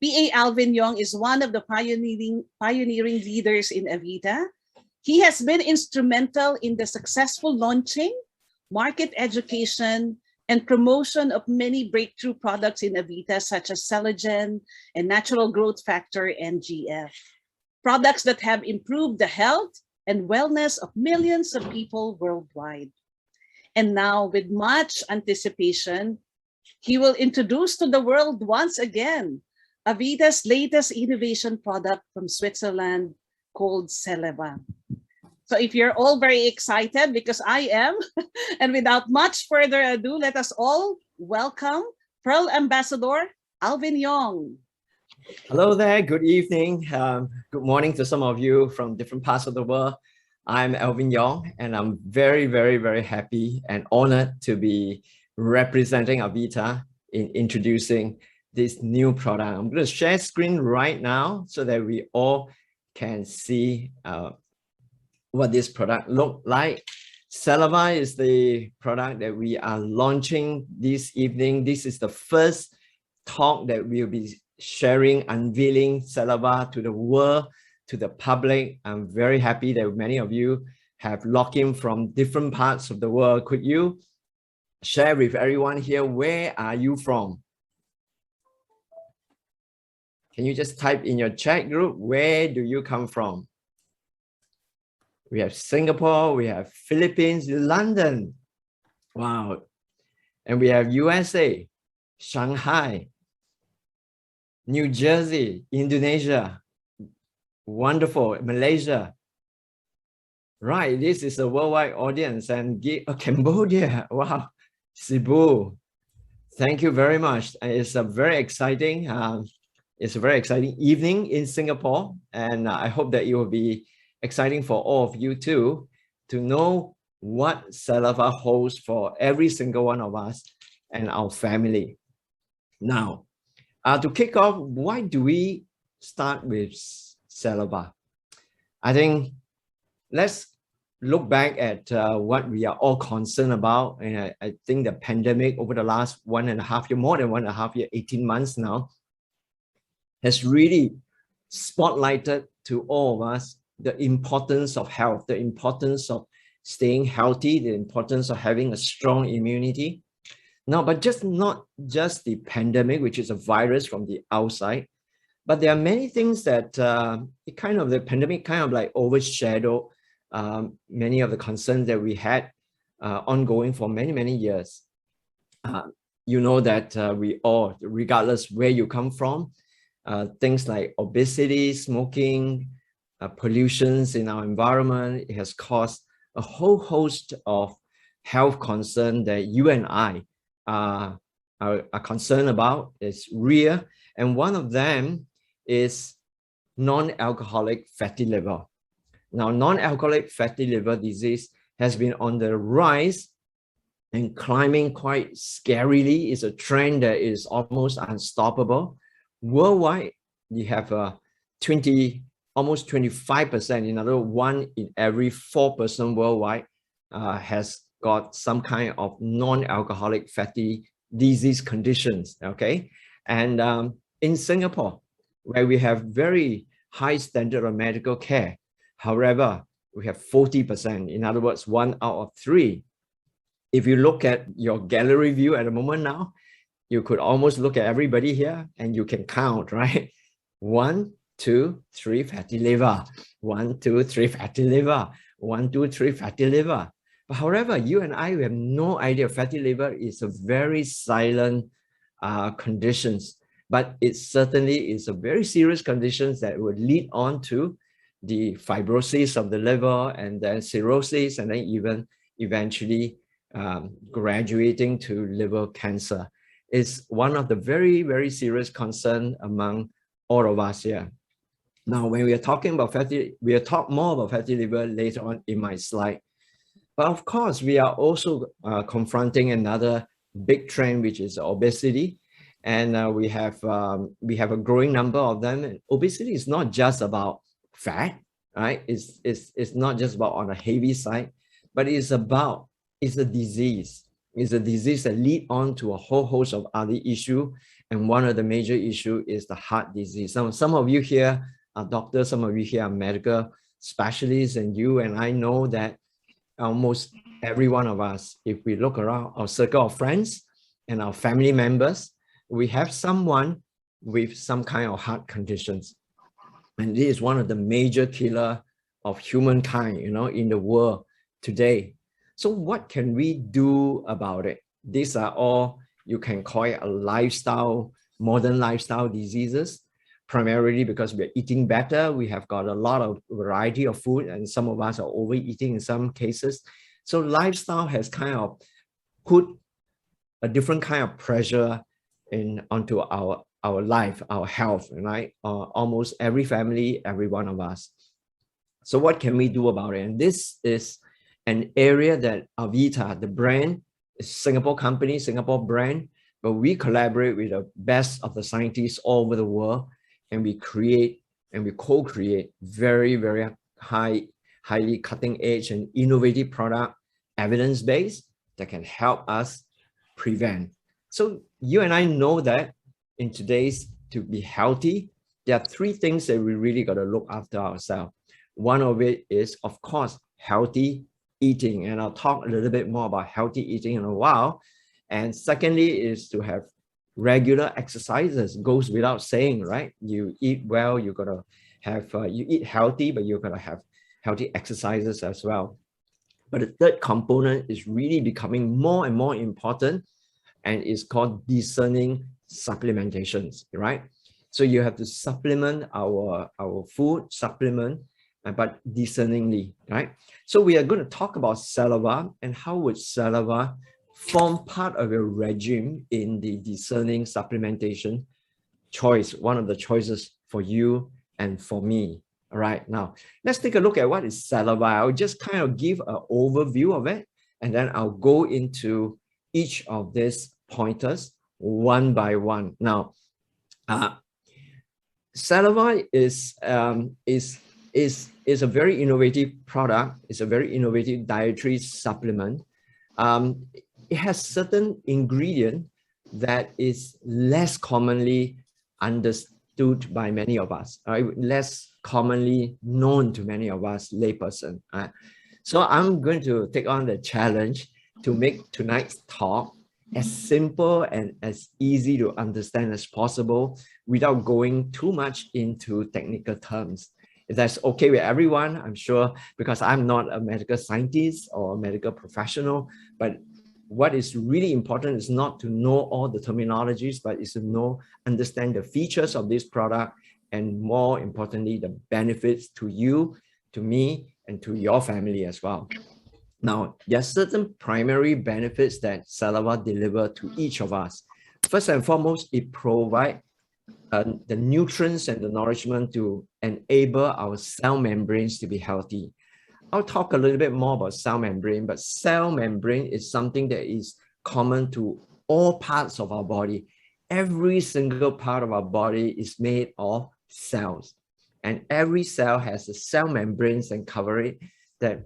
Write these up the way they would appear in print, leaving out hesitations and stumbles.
PA Alvin Yong is one of the pioneering leaders in Avita. He has been instrumental in the successful launching, market education, and promotion of many breakthrough products in Avita, such as Celagen and Natural Growth Factor NGF. Products that have improved the health and wellness of millions of people worldwide. And now, with much anticipation, he will introduce to the world once again Avita's latest innovation product from Switzerland called CELEVA. So if you're all very excited, because I am, and without much further ado, let us all welcome Pearl Ambassador Alvin Yong. Hello there, good evening, good morning to some of you from different parts of the world. I'm Alvin Yong, and I'm very, very, very happy and honored to be representing Avita in introducing this new product. I'm going to share screen right now so that we all can see what this product look like. CELEVA is the product that we are launching this evening. This is the first talk that we'll be sharing, unveiling CELEVA to the world, to the public. I'm very happy that many of you have logged in from different parts of the world. Could you share with everyone here, where are you from? Can you just type in your chat group, where do you come from? We have Singapore, we have Philippines, London. Wow. And we have USA, Shanghai, New Jersey, Indonesia. Wonderful. Malaysia. Right. This is a worldwide audience. And Cambodia. Wow. Cebu. Thank you very much. It's a very exciting evening in Singapore. And I hope that it will be exciting for all of you too, to know what CELEVA holds for every single one of us and our family. Now, to kick off, why do we start with CELEVA? I think let's look back at what we are all concerned about. And I think the pandemic over the last 1.5 years, more than 1.5 years, 18 months now, has really spotlighted to all of us the importance of health, the importance of staying healthy, the importance of having a strong immunity. Now, but not just the pandemic, which is a virus from the outside, but there are many things that the pandemic kind of like overshadowed many of the concerns that we had ongoing for many, many years. You know that we all, regardless where you come from, things like obesity, smoking, pollutions in our environment, it has caused a whole host of health concerns that you and I are concerned about. It's real. And one of them is non-alcoholic fatty liver. Now, non-alcoholic fatty liver disease has been on the rise and climbing quite scarily. It's a trend that is almost unstoppable. Worldwide, you have almost 25%, in other words, 1 in every 4 person worldwide has got some kind of non-alcoholic fatty disease conditions, okay? And in Singapore, where we have very high standard of medical care, however, we have 40%, in other words, 1 out of 3. If you look at your gallery view at the moment now, you could almost look at everybody here and you can count, right? 1, 2, 3 fatty liver, 1, 2, 3 fatty liver, 1, 2, 3 fatty liver. But however, you and I, we have no idea fatty liver is a very silent conditions, but it certainly is a very serious condition that would lead on to the fibrosis of the liver and then cirrhosis, and then even eventually graduating to liver cancer. It's one of the very, very serious concerns among all of us here. Now, when we are talking about we'll talk more about fatty liver later on in my slide. But of course, we are also confronting another big trend, which is obesity. And we have a growing number of them. And obesity is not just about fat, right? It's not just about on the heavy side, but it's a disease. It's a disease that lead on to a whole host of other issues. And one of the major issue is the heart disease. Some of you here are doctors, some of you here are medical specialists, and you and I know that almost every one of us, if we look around our circle of friends and our family members, we have someone with some kind of heart conditions. And this is one of the major killer of humankind, in the world today. So what can we do about it? These are all, you can call it a lifestyle, modern lifestyle diseases, primarily because we're eating better. We have got a lot of variety of food, and some of us are overeating in some cases. So lifestyle has kind of put a different kind of pressure onto our life, our health, right? Almost every family, every one of us. So what can we do about it? And this is an area that Avita, the brand, is Singapore company, Singapore brand, but we collaborate with the best of the scientists all over the world, and we create and we co-create very, very highly cutting edge and innovative product, evidence-based, that can help us prevent. So you and I know that in today's, to be healthy, there are three things that we really got to look after ourselves. One of it is, of course, healthy eating. And I'll talk a little bit more about healthy eating in a while. And secondly is to have regular exercises. Goes without saying, right? You eat well, you're going to have, you eat healthy, but you're going to have healthy exercises as well. But the third component is really becoming more and more important, and it's called discerning supplementations, right? So you have to supplement our food, but discerningly, right? So we are going to talk about CELEVA and how would CELEVA form part of your regime in the discerning supplementation choice, one of the choices for you and for me. All right, now let's take a look at what is CELEVA. I'll just kind of give an overview of it, and then I'll go into each of these pointers one by one. Now, CELEVA is a very innovative product. It's a very innovative dietary supplement. It has certain ingredient that is less commonly understood by many of us, right? Less commonly known to many of us layperson. So I'm going to take on the challenge to make tonight's talk as simple and as easy to understand as possible without going too much into technical terms. If that's okay with everyone, I'm sure, because I'm not a medical scientist or a medical professional, but what is really important is not to know all the terminologies, but is to understand the features of this product, and more importantly, the benefits to you, to me, and to your family as well. Now, there are certain primary benefits that CELEVA delivers to each of us. First and foremost, it provides the nutrients and the nourishment to enable our cell membranes to be healthy. I'll talk a little bit more about cell membrane, but cell membrane is something that is common to all parts of our body. Every single part of our body is made of cells, and every cell has the cell membranes and cover it that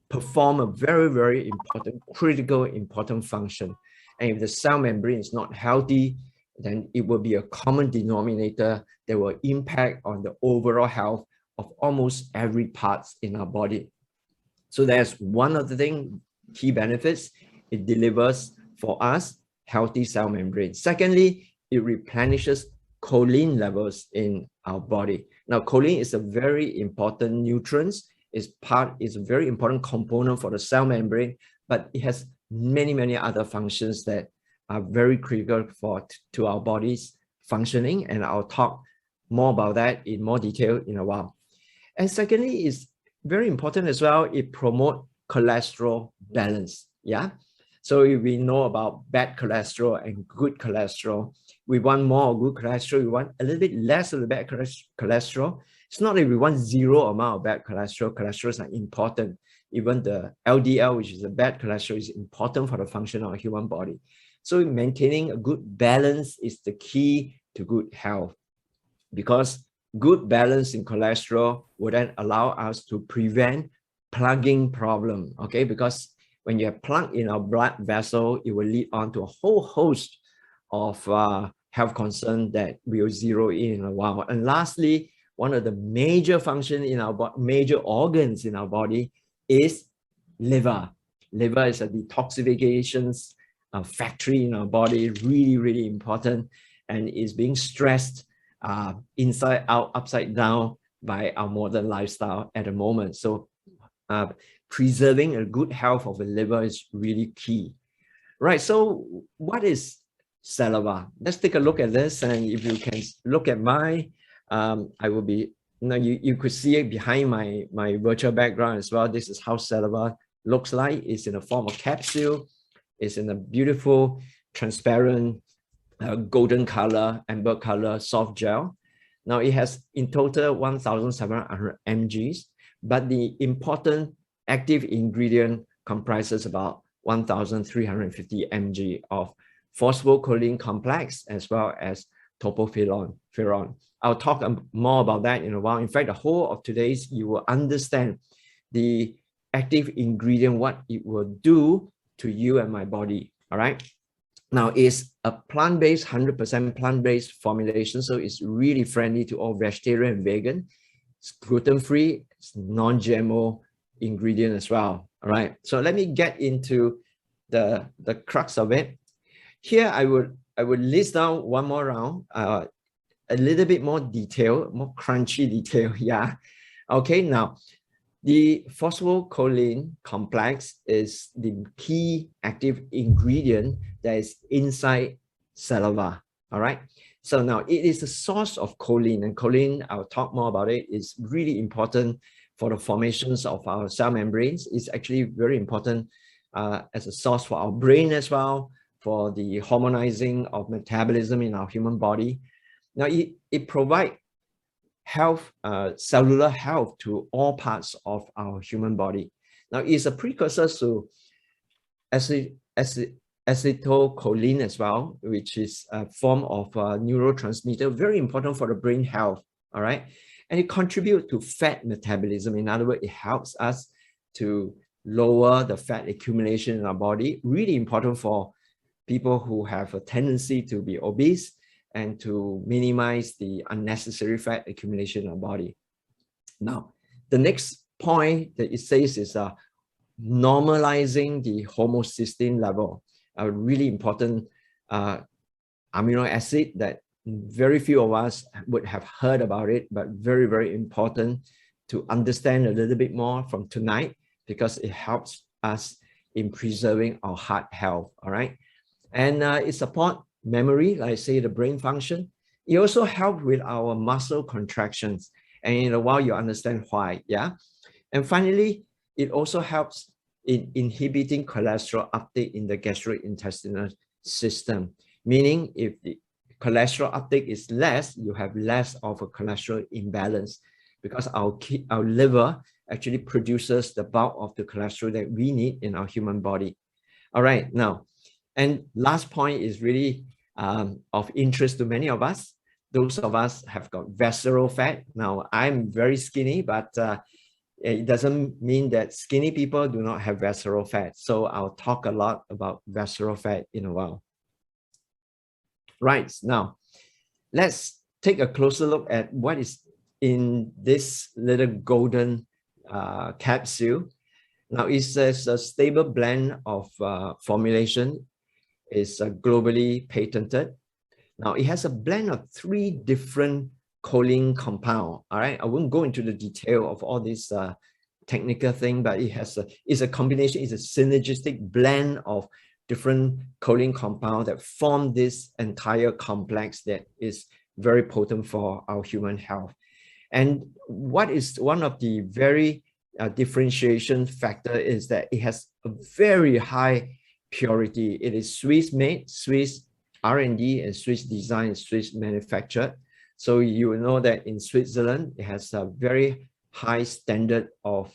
perform a very, very important, critical, important function. And if the cell membrane is not healthy, then it will be a common denominator that will impact on the overall health of almost every part in our body. So that's one of the key benefits. It delivers for us healthy cell membrane. Secondly, it replenishes choline levels in our body. Now, choline is a very important nutrient. It's a very important component for the cell membrane, but it has many, many other functions that are very critical to our body's functioning. And I'll talk more about that in more detail in a while. And secondly, is very important as well, it promotes cholesterol balance. Yeah. So if we know about bad cholesterol and good cholesterol, we want more good cholesterol, we want a little bit less of the bad cholesterol. It's not that we want zero amount of bad cholesterol. Cholesterols are important. Even the LDL, which is the bad cholesterol, is important for the function of a human body. So maintaining a good balance is the key to good health, because good balance in cholesterol would then allow us to prevent plugging problem, okay? Because when you have plug in our blood vessel, it will lead on to a whole host of health concern that we'll zero in a while. And lastly, one of the major functions in our body, major organs in our body is liver. Liver is a detoxification factory in our body, really, really important, and is being stressed inside out, upside down by our modern lifestyle at the moment. So preserving a good health of the liver is really key. Right, so what is CELEVA? Let's take a look at this, and if you can look at my, I will be, you could see it behind my virtual background as well. This is how CELEVA looks like. It's in the form of capsule. It's in a beautiful, transparent, golden color, amber color, soft gel. Now it has in total 1,700 mg, but the important active ingredient comprises about 1,350 mg of phosphocholine complex as well as topopherol. I'll talk more about that in a while. In fact, the whole of today's, you will understand the active ingredient, what it will do to you and my body. All right. Now, it's a plant-based, 100% plant-based formulation, so it's really friendly to all vegetarian and vegan. It's gluten-free, it's non-GMO ingredient as well. All right, so let me get into the crux of it. Here, I would list down one more round, a little bit more detail, more crunchy detail. Yeah. Okay. Now, the phosphocholine complex is the key active ingredient that is inside CELEVA. All right. So now it is a source of choline, and choline, I'll talk more about it, is really important for the formations of our cell membranes. It's actually very important as a source for our brain as well, for the harmonizing of metabolism in our human body. Now it provides health, cellular health to all parts of our human body. Now it's a precursor to acetylcholine as well, which is a form of neurotransmitter, very important for the brain health. All right. And it contributes to fat metabolism. In other words, it helps us to lower the fat accumulation in our body. Really important for people who have a tendency to be obese and to minimize the unnecessary fat accumulation in our body. Now, the next point that it says is normalizing the homocysteine level, a really important amino acid that very few of us would have heard about it, but very, very important to understand a little bit more from tonight, because it helps us in preserving our heart health. All right. And it supports memory, like I say, the brain function. It also helps with our muscle contractions. And in a while, you understand why. Yeah. And finally, it also helps in inhibiting cholesterol uptake in the gastrointestinal system, meaning if the cholesterol uptake is less, you have less of a cholesterol imbalance, because our liver actually produces the bulk of the cholesterol that we need in our human body. All right, now, and last point is really of interest to many of us. Those of us have got visceral fat. Now, I'm very skinny, but it doesn't mean that skinny people do not have visceral fat. So I'll talk a lot about visceral fat in a while. Right, now, let's take a closer look at what is in this little golden capsule. Now, it says a stable blend of formulation is globally patented. Now, it has a blend of 3 different choline compound. All right, I won't go into the detail of all this technical thing, but it has it's a combination, it's a synergistic blend of different choline compound that form this entire complex that is very potent for our human health. And what is one of the very differentiation factor is that it has a very high purity. It is Swiss made, Swiss R&D, and Swiss design, Swiss manufactured. So you will know that in Switzerland, it has a very high standard of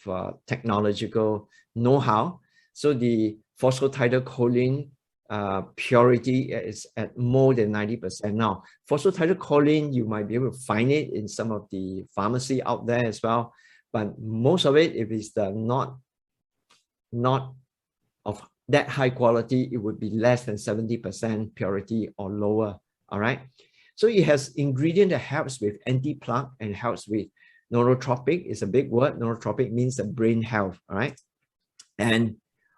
technological know-how. So the phosphatidylcholine purity is at more than 90%. Now, phosphatidylcholine, you might be able to find it in some of the pharmacy out there as well. But most of it, if it's not of that high quality, it would be less than 70% purity or lower. all right? So it has ingredient that helps with anti-plaque and helps with neurotropic. It's a big word. Neurotropic means the brain health, all right? And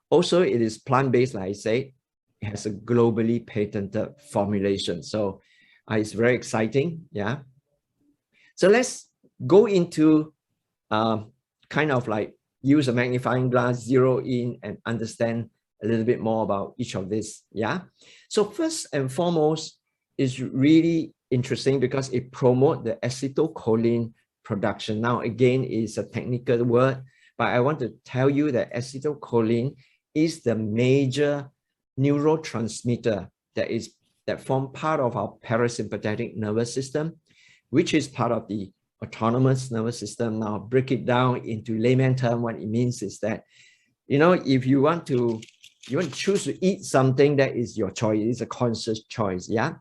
also it is plant-based, like I say. It has a globally patented formulation. So it's very exciting, yeah? So let's go into kind of like use a magnifying glass, zero in, and understand a little bit more about each of this, yeah? So first and foremost, is really interesting because it promotes the acetylcholine production. Now, again, it's a technical word, but I want to tell you that acetylcholine is the major neurotransmitter that form part of our parasympathetic nervous system, which is part of the autonomous nervous system. Now, break it down into layman term. What it means is that, if you want to choose to eat something, that is your choice. It's a conscious choice, yeah?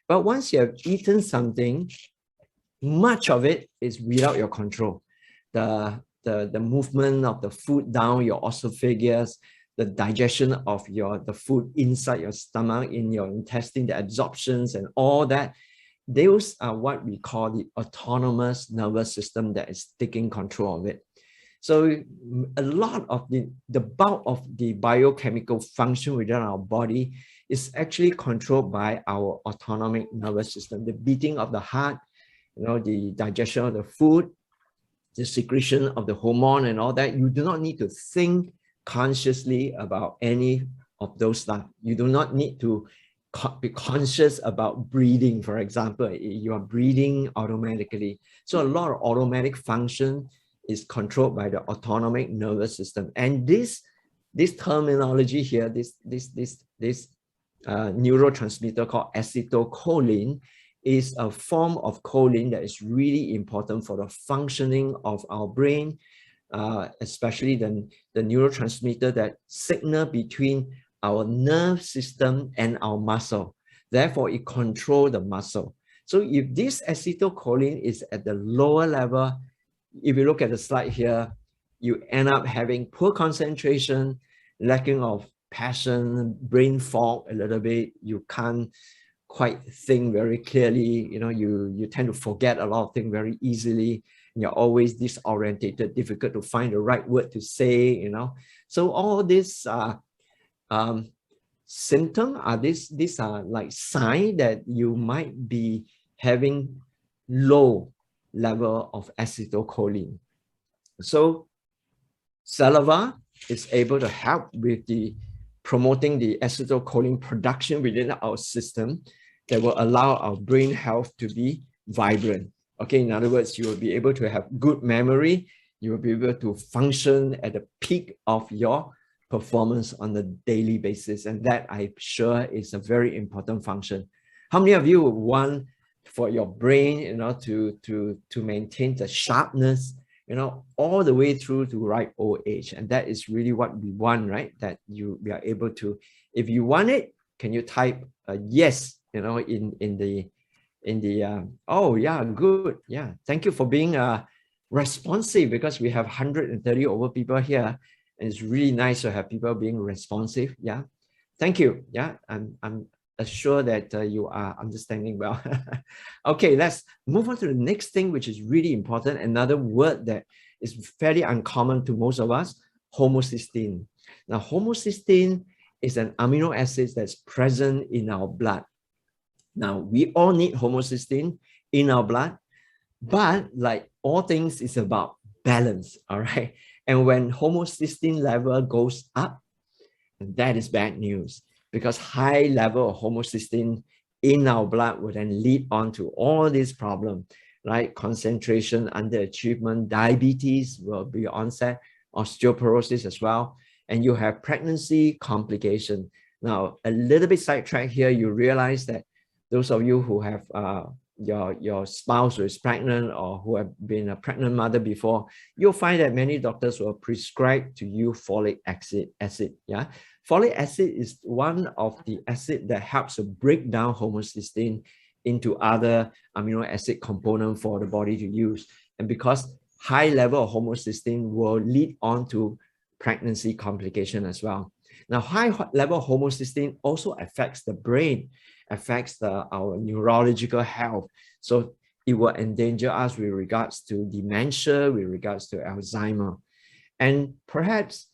But once you have eaten something, much of it is without your control. The movement of the food down your esophagus, the digestion of the food inside your stomach, in your intestine, the absorptions and all that, those are what we call the autonomous nervous system that is taking control of it. So a lot of the bulk of the biochemical function within our body is actually controlled by our autonomic nervous system. The beating of the heart, the digestion of the food, the secretion of the hormone and all that. You do not need to think consciously about any of those stuff. You do not need to be conscious about breathing, for example. You are breathing automatically. So a lot of automatic function is controlled by the autonomic nervous system. And this terminology here, this neurotransmitter called acetylcholine, is a form of choline that is really important for the functioning of our brain, especially the neurotransmitter that signal between our nerve system and our muscle. Therefore, it controls the muscle. So if this acetylcholine is at the lower level, if you look at the slide here, you end up having poor concentration, lacking of passion, brain fog a little bit. You can't quite think very clearly. You tend to forget a lot of things very easily. You're always disorientated, difficult to find the right word to say. So all these symptoms are these are like signs that you might be having low level of acetylcholine. So CELEVA is able to help with promoting the acetylcholine production within our system that will allow our brain health to be vibrant. Okay, in other words, you will be able to have good memory. You will be able to function at the peak of your performance on a daily basis. And that, I'm sure, is a very important function. How many of you would want for your brain, to maintain the sharpness, all the way through to ripe old age? And that is really what we want, right? That we are able to. If you want it, can you type a yes, in the oh yeah, good, yeah. Thank you for being responsive, because we have 130 over people here, and it's really nice to have people being responsive. Yeah, thank you. Yeah, I'm assured that you are understanding well. Okay, let's move on to the next thing, which is really important. Another word that is fairly uncommon to most of us: homocysteine. Now, homocysteine is an amino acid that's present in our blood. Now, we all need homocysteine in our blood, but like all things, it's about balance, all right? And when homocysteine level goes up, that is bad news, because high level of homocysteine in our blood will then lead on to all these problems, like concentration, underachievement, diabetes will be onset, osteoporosis as well, and you have pregnancy complication. Now, a little bit sidetracked here, you realize that those of you who have your spouse who is pregnant, or who have been a pregnant mother before, you'll find that many doctors will prescribe to you folic acid. Yeah, folic acid is one of the acid that helps to break down homocysteine into other amino acid components for the body to use. And because high level of homocysteine will lead on to pregnancy complication as well. Now, high level of homocysteine also affects the brain. affects our neurological health. So it will endanger us with regards to dementia, with regards to Alzheimer. And perhaps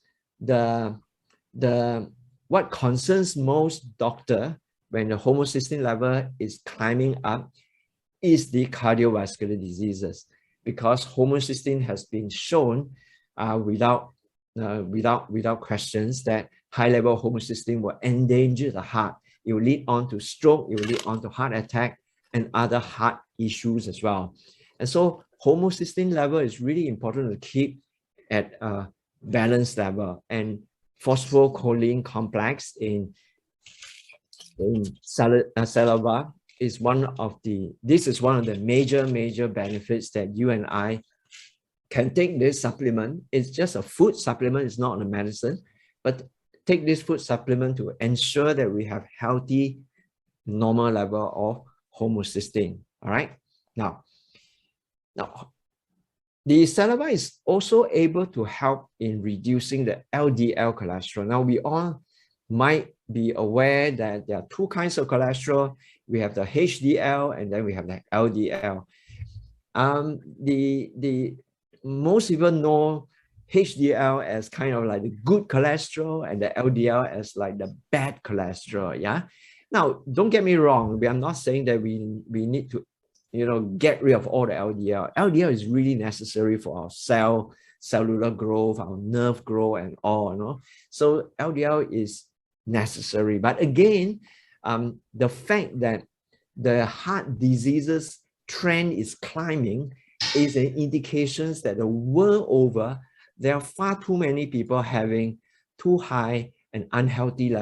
what concerns most doctor when the homocysteine level is climbing up is the cardiovascular diseases, because homocysteine has been shown without questions that high level of homocysteine will endanger the heart. It will lead on to stroke, it will lead on to heart attack and other heart issues as well. And so homocysteine level is really important to keep at a balanced level. And phosphocholine complex in CELEVA is one of the major benefits that you and I can take this supplement. It's just a food supplement, it's not a medicine, but take this food supplement to ensure that we have healthy, normal level of homocysteine. All right. Now, the CELEVA is also able to help in reducing the LDL cholesterol. Now, we all might be aware that there are two kinds of cholesterol. We have the HDL and then we have the LDL. The most people know HDL as kind of like the good cholesterol and the LDL as like the bad cholesterol. Yeah. Now, don't get me wrong. I'm not saying that we need to, get rid of all the LDL. LDL is really necessary for our cellular growth, our nerve growth, and all. So LDL is necessary. But again, the fact that the heart diseases trend is climbing is an indication that the world over, there are far too many people having too high and unhealthy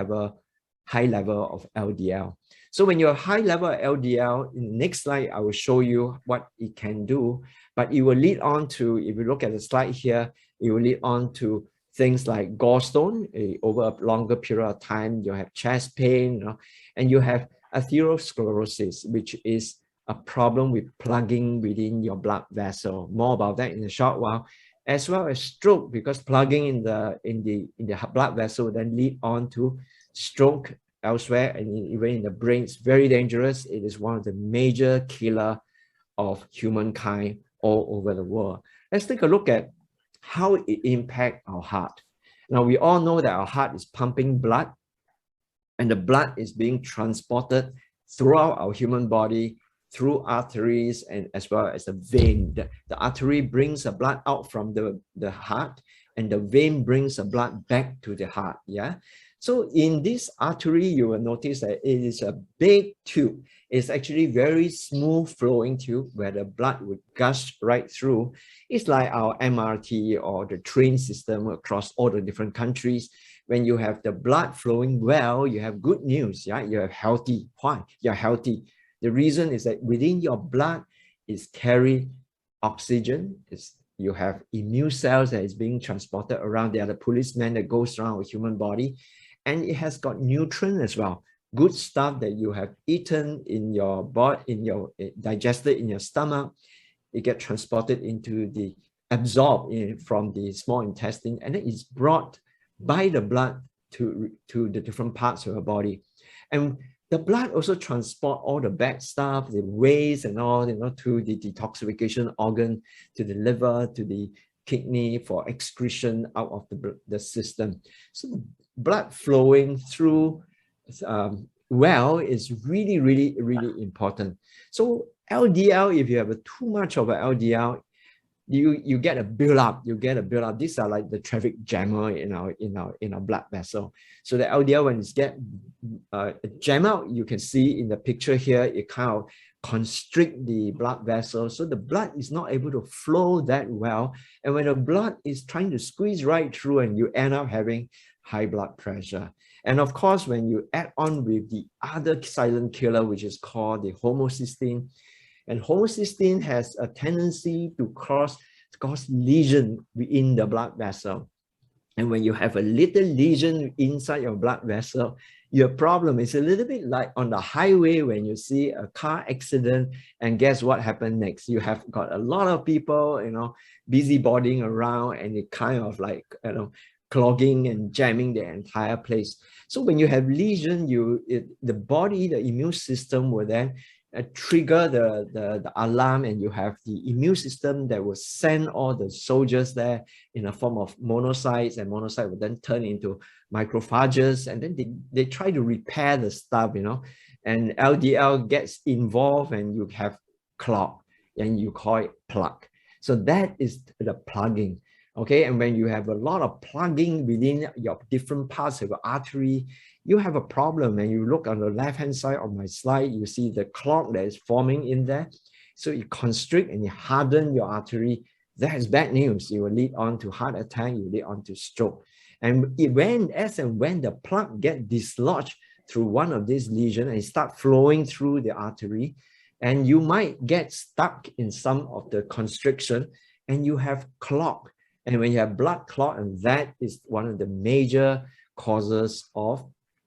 high level of LDL. So when you have high level of LDL, in the next slide, I will show you what it can do, but it will lead on to, if you look at the slide here, it will lead on to things like gallstone. Over a longer period of time, you have chest pain, and you have atherosclerosis, which is a problem with plugging within your blood vessel. More about that in a short while, as well as stroke, because plugging in the blood vessel then lead on to stroke elsewhere, and even in the brain. It's very dangerous. It is one of the major killer of humankind all over the world. Let's take a look at how it impacts our heart. Now, we all know that our heart is pumping blood, and the blood is being transported throughout our human body through arteries and as well as the vein. The artery brings the blood out from the heart, and the vein brings the blood back to the heart. Yeah. So in this artery, you will notice that it is a big tube. It's actually very smooth flowing tube where the blood would gush right through. It's like our MRT or the train system across all the different countries. When you have the blood flowing well, you have good news. Yeah, you're healthy. Why? You're healthy. The reason is that within your blood is carry oxygen. You have immune cells that is being transported around. They are the policemen that goes around our human body. And it has got nutrient as well. Good stuff that you have eaten in your body, digested in your stomach. It gets transported into absorbed from the small intestine, and then it's brought by the blood to the different parts of your body. And the blood also transport all the bad stuff, the waste and all, to the detoxification organ, to the liver, to the kidney for excretion out of the system. So blood flowing through well is really, really, really important. So LDL, if you have too much of an LDL, you get a build-up. These are like the traffic jammer in our blood vessel. So the LDL, when it's get jam out, you can see in the picture here, it kind of constrict the blood vessel. So the blood is not able to flow that well. And when the blood is trying to squeeze right through, and you end up having high blood pressure. And of course, when you add on with the other silent killer, which is called the homocysteine, and homocysteine has a tendency to cause lesion within the blood vessel. And when you have a little lesion inside your blood vessel, your problem is a little bit like on the highway when you see a car accident, and guess what happened next? You have got a lot of people, busybodying around, and it kind of like, clogging and jamming the entire place. So when you have lesion, the body, the immune system will then trigger the alarm, and you have the immune system that will send all the soldiers there in a form of monocytes, and monocytes will then turn into macrophages, and then they try to repair the stuff, and LDL gets involved and you have clot, and you call it plaque. So that is the plugging. Okay, and when you have a lot of plugging within your different parts of your artery, you have a problem. And you look on the left-hand side of my slide, you see the clot that is forming in there. So it constrict and it harden your artery. That is bad news. It will lead on to heart attack, you lead on to stroke. And as and when the plaque get dislodged through one of these lesions and start flowing through the artery, and you might get stuck in some of the constriction, and you have clot. And when you have blood clot, and that is one of the major causes of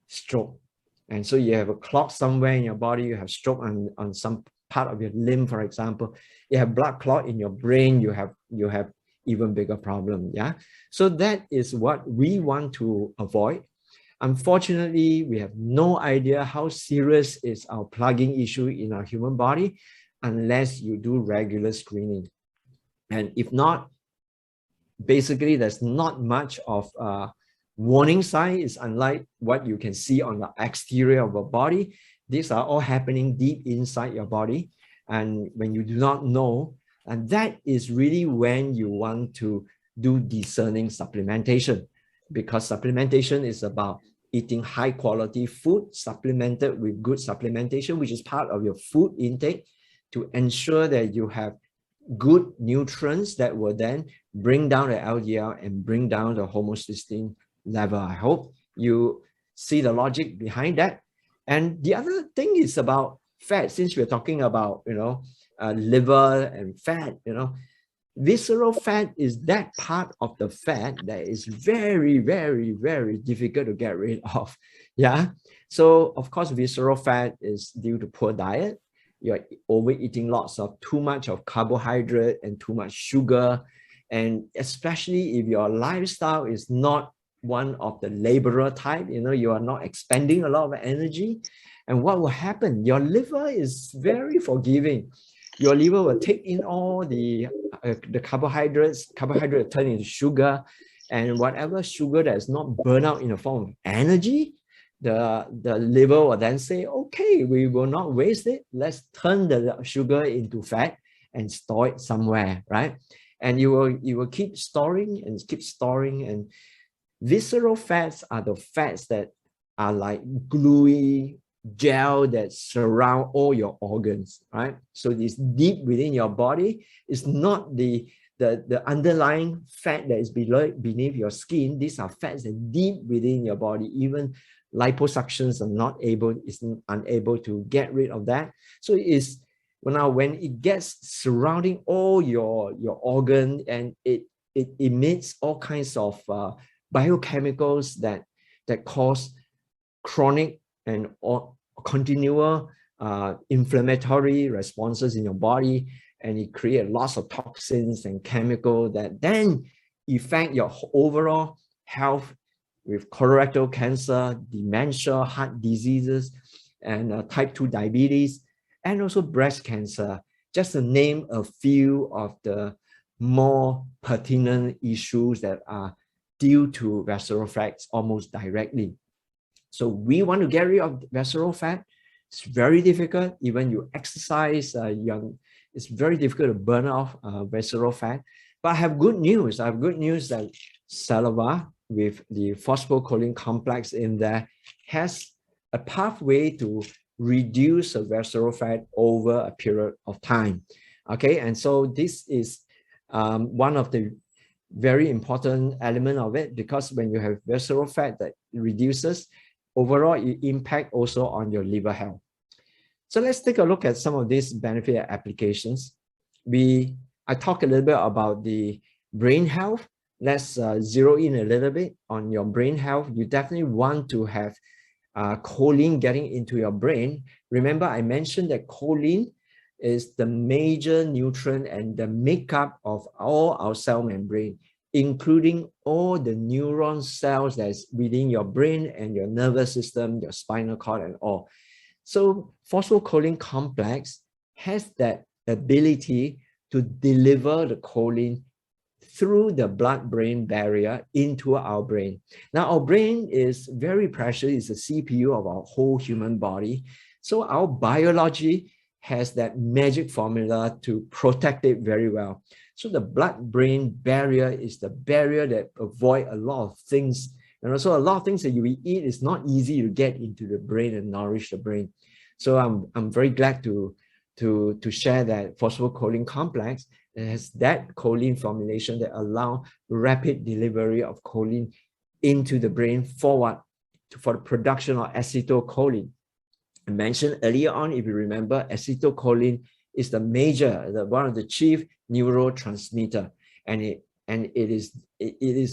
stroke. And so you have a clot somewhere in your body, you have stroke on some part of your limb, for example. You have blood clot in your brain, you have even bigger problem. Yeah. So that is what we want to avoid. Unfortunately, we have no idea how serious is our plugging issue in our human body unless you do regular screening. And if not, basically, there's not much of warning sign. It's unlike what you can see on the exterior of a body. These are all happening deep inside your body. And when you do not know, and that is really when you want to do discerning supplementation, because supplementation is about eating high quality food supplemented with good supplementation, which is part of your food intake, to ensure that you have good nutrients that will then bring down the LDL and bring down the homocysteine level. I hope you see the logic behind that. And the other thing is about fat. Since we're talking about, liver and fat, visceral fat is that part of the fat that is very, very, very difficult to get rid of. Yeah. So of course, visceral fat is due to poor diet. You're overeating lots of too much of carbohydrate and too much sugar. And especially if your lifestyle is not one of the laborer type, you are not expending a lot of energy. And what will happen? Your liver is very forgiving. Your liver will take in all the carbohydrates turn into sugar, and whatever sugar that is not burned out in the form of energy, the liver will then say, okay, we will not waste it. Let's turn the sugar into fat and store it somewhere, right? And you will keep storing and keep storing. And visceral fats are the fats that are like gluey gel that surround all your organs, right? So this deep within your body is not the underlying fat that is beneath your skin. These are fats that deep within your body. Even liposuctions is unable to get rid of that. So it is when it gets surrounding all your organ, and it emits all kinds of biochemicals that cause chronic and continual inflammatory responses in your body, and it creates lots of toxins and chemicals that then affect your overall health, with colorectal cancer, dementia, heart diseases, and type 2 diabetes, and also breast cancer, just to name a few of the more pertinent issues that are due to visceral fats almost directly. So we want to get rid of visceral fat. It's very difficult. Even you exercise, it's very difficult to burn off visceral fat. But I have good news. I have good news that CELEVA, with the phosphocholine complex in there, has a pathway to reduce the visceral fat over a period of time. Okay, and so this is one of the very important element of it, because when you have visceral fat that reduces, overall it impact also on your liver health. So let's take a look at some of these benefit applications. I talk a little bit about the brain health. Let's zero in a little bit on your brain health. You definitely want to have choline getting into your brain. Remember, I mentioned that choline is the major nutrient and the makeup of all our cell membrane. including all the neuron cells that's within your brain and your nervous system, your spinal cord and all. So phosphatidylcholine complex has that ability to deliver the choline through the blood-brain barrier into our brain. Now, our brain is very precious. It's the CPU of our whole human body. So our biology has that magic formula to protect it very well. So the blood-brain barrier is the barrier that avoid a lot of things. And also a lot of things that you eat is not easy to get into the brain and nourish the brain. So I'm very glad to share that phosphatidylcholine complex has that choline formulation that allow rapid delivery of choline into the brain for what? For the production of acetylcholine. I mentioned earlier on, if you remember, acetylcholine is one of the chief neurotransmitter, and it is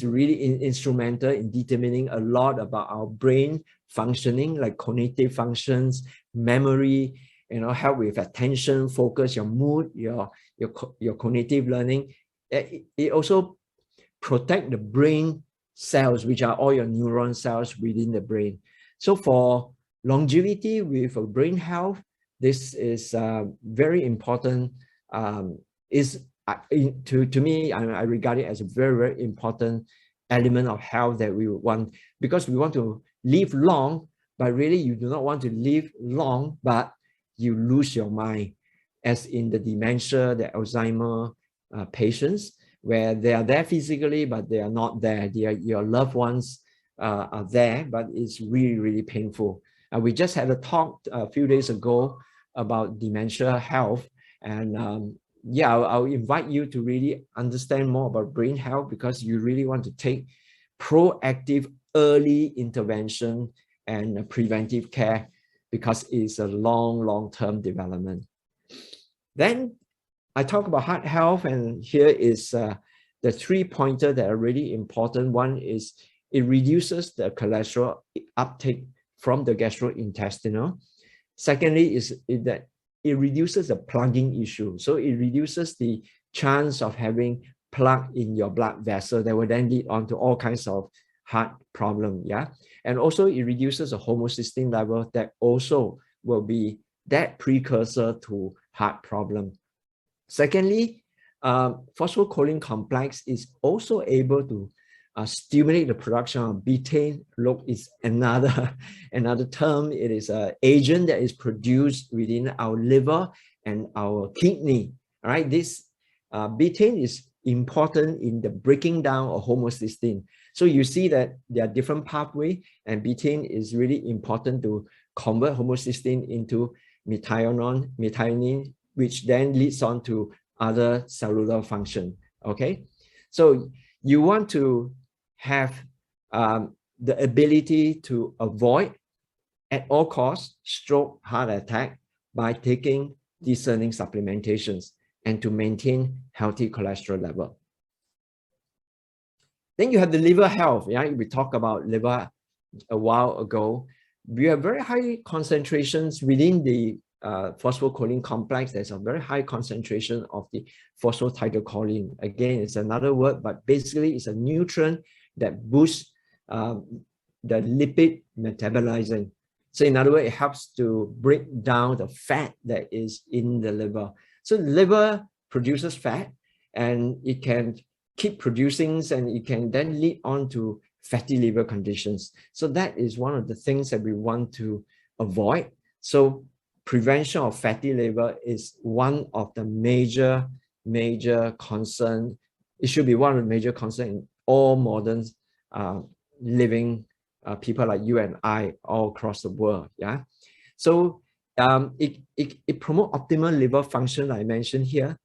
really instrumental in determining a lot about our brain functioning, like cognitive functions, memory, help with attention, focus, your mood, your cognitive learning. It also protect the brain cells, which are all your neuron cells within the brain. So for longevity with brain health, this is very important. To me, I regard it as a very, very important element of health that we want, because we want to live long, but really you do not want to live long, but you lose your mind, as in the dementia, the Alzheimer patients, where they are there physically, but they are not there. Your loved ones are there, but it's really, really painful. We just had a talk a few days ago about dementia health, and yeah, I'll invite you to really understand more about brain health, because you really want to take proactive early intervention and preventive care, because it's a long-term development. Then I talk about heart health, and here is the 3 pointer that are really important. One is it reduces the cholesterol uptake from the gastrointestinal. Secondly is that it reduces the plugging issue. So it reduces the chance of having plaque in your blood vessel that will then lead on to all kinds of heart problem. Yeah. And also it reduces the homocysteine level that also will be that precursor to heart problem. Secondly, phosphatidylcholine complex is also able to stimulate the production of betaine. Look, is another term. It is an agent that is produced within our liver and our kidney. All right, this betaine is important in the breaking down of homocysteine. So you see that there are different pathways, and betaine is really important to convert homocysteine into methionine, which then leads on to other cellular function. Okay, so you want to have the ability to avoid at all costs stroke, heart attack by taking discerning supplementations and to maintain healthy cholesterol level. Then you have the liver health. Yeah, we talked about liver a while ago. We have very high concentrations within the phosphatidylcholine complex. There's a very high concentration of the phosphatidylcholine. Again, it's another word, but basically it's a nutrient that boosts the lipid metabolism. So in other words, it helps to break down the fat that is in the liver. So the liver produces fat, and it can keep producing, and it can then lead on to fatty liver conditions. So that is one of the things that we want to avoid. So prevention of fatty liver is one of the major concern. It should be one of the major concerns in all modern living people like you and I all across the world. Yeah. So it promotes optimal liver function, I mentioned here,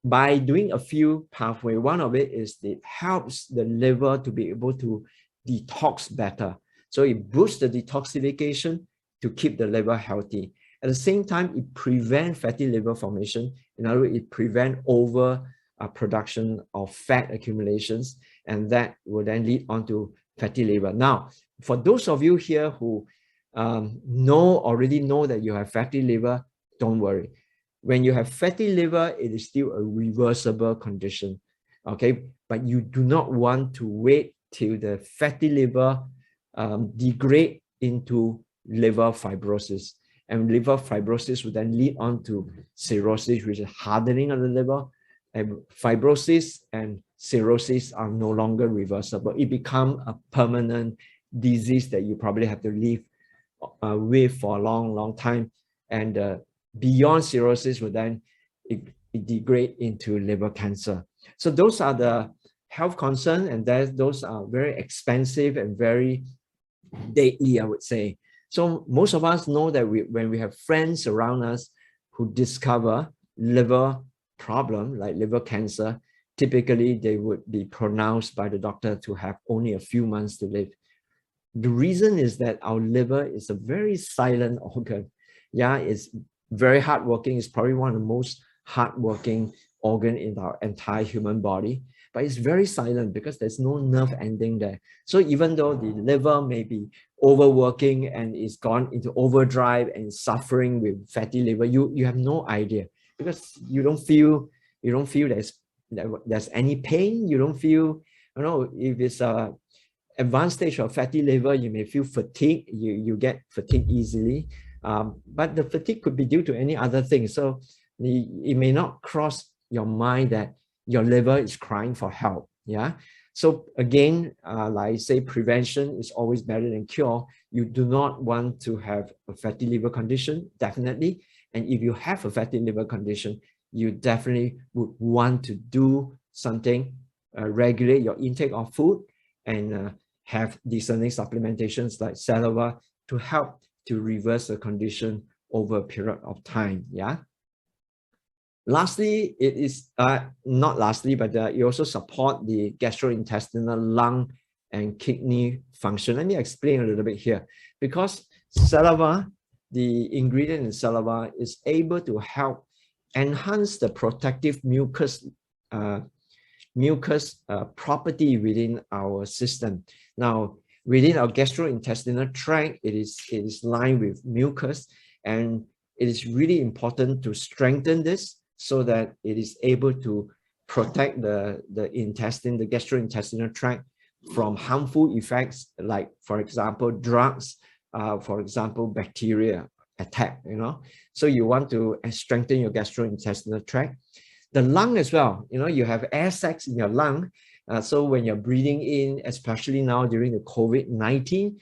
by doing a few pathways. One of it is it helps the liver to be able to detox better. So it boosts the detoxification to keep the liver healthy. At the same time, it prevents fatty liver formation. In other words, it prevents over production of fat accumulations, and that will then lead on to fatty liver. Now, for those of you here who already know that you have fatty liver, don't worry. When you have fatty liver, it is still a reversible condition. okay? But you do not want to wait till the fatty liver degrade into liver fibrosis. And liver fibrosis will then lead on to cirrhosis, which is hardening of the liver. And fibrosis and cirrhosis are no longer reversible. It becomes a permanent disease that you probably have to live with for a long, long time. And beyond cirrhosis will then it degrade into liver cancer. So those are the health concerns, and those are very expensive and very deadly, I would say. So most of us know that when we have friends around us who discover liver problem like liver cancer, typically they would be pronounced by the doctor to have only a few months to live. The reason is that our liver is a very silent organ. Yeah, it's very hardworking. It's probably one of the most hardworking organ in our entire human body, but it's very silent because there's no nerve ending there. So even though the liver may be overworking and is gone into overdrive and suffering with fatty liver, you have no idea, because you don't feel there's any pain. You don't feel, if it's a advanced stage of fatty liver, you may feel fatigue. You get fatigued easily, but the fatigue could be due to any other thing. So it may not cross your mind that your liver is crying for help. Yeah. So again, like I say, prevention is always better than cure. You do not want to have a fatty liver condition, definitely. And if you have a fatty liver condition, you definitely would want to do something, regulate your intake of food, and have discerning supplementations like CELEVA to help to reverse the condition over a period of time. Yeah. Lastly, it is not lastly, but it also support the gastrointestinal, lung, and kidney function. Let me explain a little bit here. Because CELEVA, the ingredient in CELEVA, is able to help enhance the protective mucus property within our system. Now, within our gastrointestinal tract, it is lined with mucus, and it is really important to strengthen this so that it is able to protect the intestine, the gastrointestinal tract, from harmful effects like, for example, drugs, for example, bacteria attack, So you want to strengthen your gastrointestinal tract. The lung as well, you have air sacs in your lung. So when you're breathing in, especially now during the COVID-19,